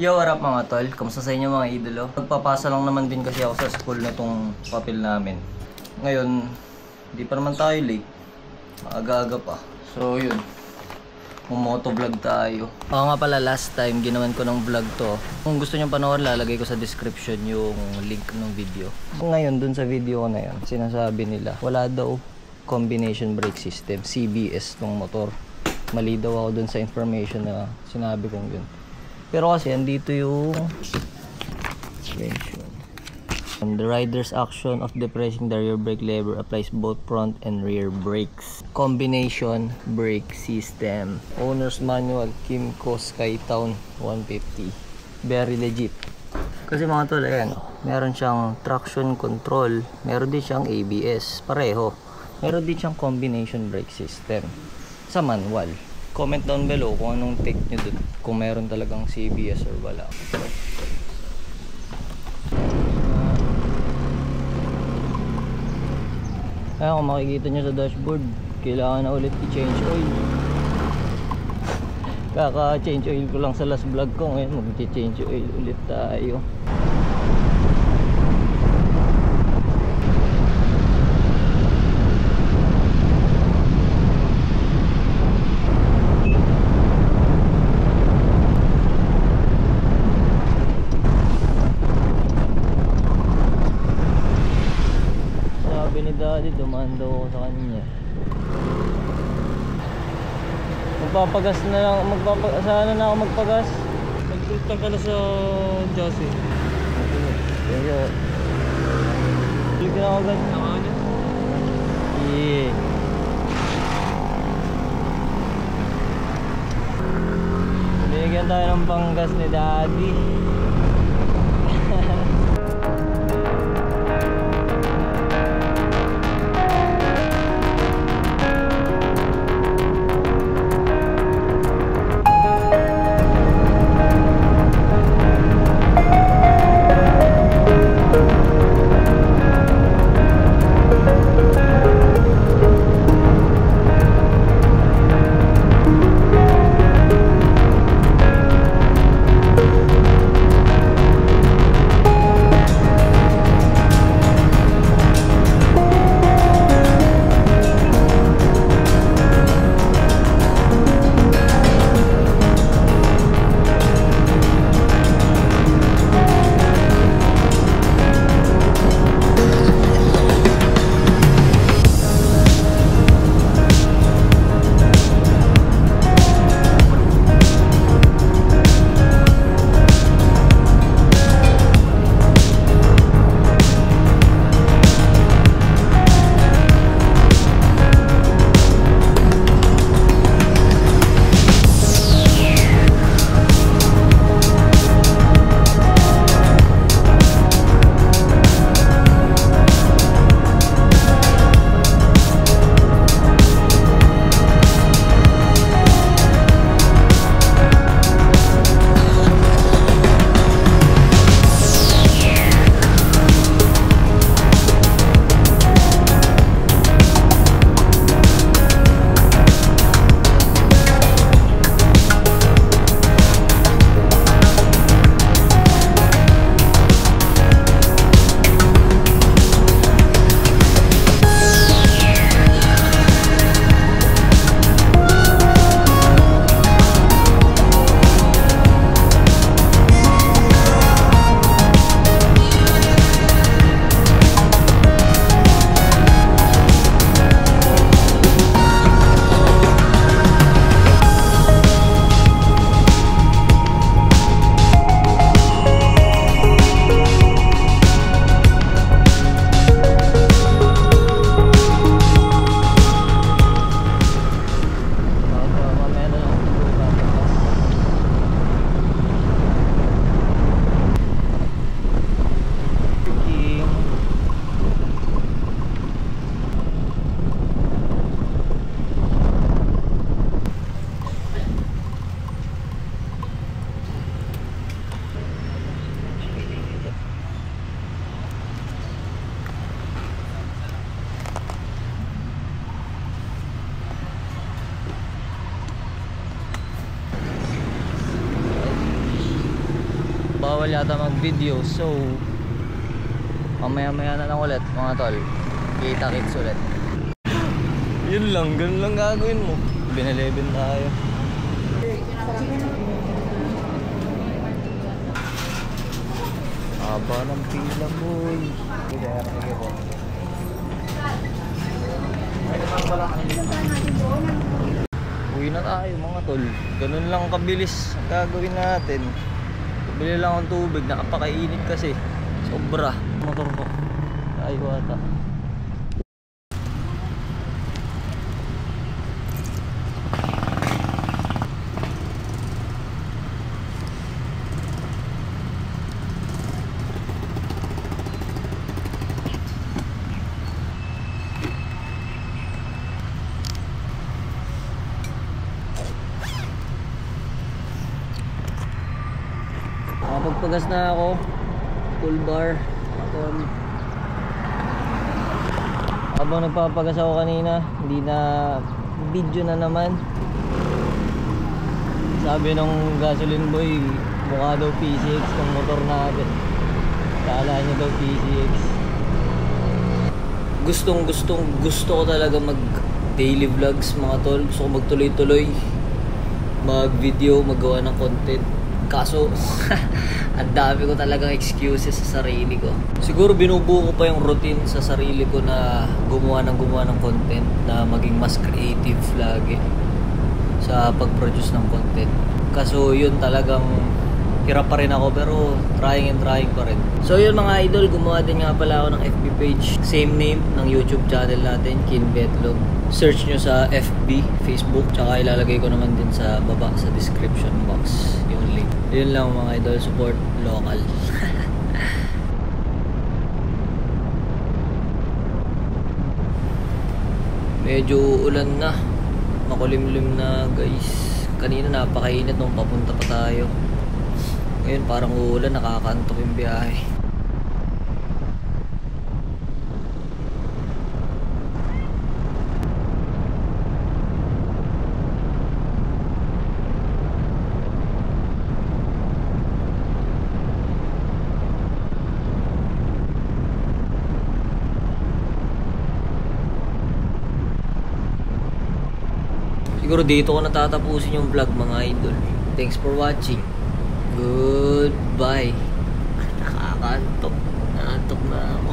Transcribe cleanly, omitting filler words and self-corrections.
Yo, what up mga tol? Kamusta sa inyo mga idolo? Magpapasa lang naman din kasi ako sa school na tong papel namin. Ngayon, di pa naman tayo late. Maaga-aga pa. So yun, motovlog tayo. Oo nga pala, last time ginawan ko ng vlog to. Kung gusto nyo panoorin, lalagay ko sa description yung link ng video. Ngayon, dun sa video ko na yun, sinasabi nila, wala daw combination brake system, CBS tong motor. Mali daw ako dun sa information na sinabi kong yun. Pero kasi andito yung the rider's action of depressing the rear brake lever applies both front and rear brakes. Combination brake system. Owner's manual, Kimco Skytown 150. Very legit. Kasi mga tol, ayan, meron siyang traction control, meron din siyang ABS, pareho. Meron din siyang combination brake system sa manual. Comment down below kung anong take nyo dun, kung meron talagang CBS or wala. Kaya kung makikita nyo sa dashboard, kailangan na ulit i-change oil. Kaka-change oil ko lang sa last vlog ko, ngayon mag-change oil ulit tayo. Daddy, dumaan daw ako sa kanya. Magpapagas na lang, sana na ako magpagas. Magpunta ka na sa Josie. Pero balik na ako agad. Saka niya? Yeah. Binigyan tayo ng panggas ni Daddy. bawal yata mag-video. So mamaya-maya na lang ulit mga tol. Kita-kits ulit. Yun lang, ganun lang gagawin mo. Binalebin tayo. Haba ng pila, boy. Uwi na tayo mga tol. Ganun lang kabilis ang gagawin natin. Bili lang ang tubig, nakapakainit kasi. Sobra. Motor ko. Tayo ata. Nakapagpagas na ako. Full bar. Habang nagpapagas ako kanina, hindi na video na naman. Sabi nung gasoline boy, mukha daw PCX ng motor natin. Kala niya daw PCX. Gusto ko talaga mag daily vlogs mga tol. Gusto ko magtuloy-tuloy mag video, magawa ng content. Kaso ang dami ko talagang excuses sa sarili ko. Siguro binubuo ko pa yung routine sa sarili ko na gumawa ng content, na maging mas creative lagi sa pag-produce ng content. Kaso yun, talagang hirap pa rin ako, pero trying pa rin. So yun mga idol, gumawa din nga pala ako ng FB page. Same name ng YouTube channel natin, Kinbetlog. Search nyo sa FB, Facebook, tsaka ilalagay ko naman din sa baba sa description box yung link. Yun lang mga idol, support local. Medyo ulan na, makulimlim na guys. Kanina napakainit nung papunta pa tayo. Ngayon parang uulan, nakakantok yung biyahe. Siguro dito ko natatapusin yung vlog mga idol. Thanks for watching. Goodbye. Nakakantok. Nakantok na ako.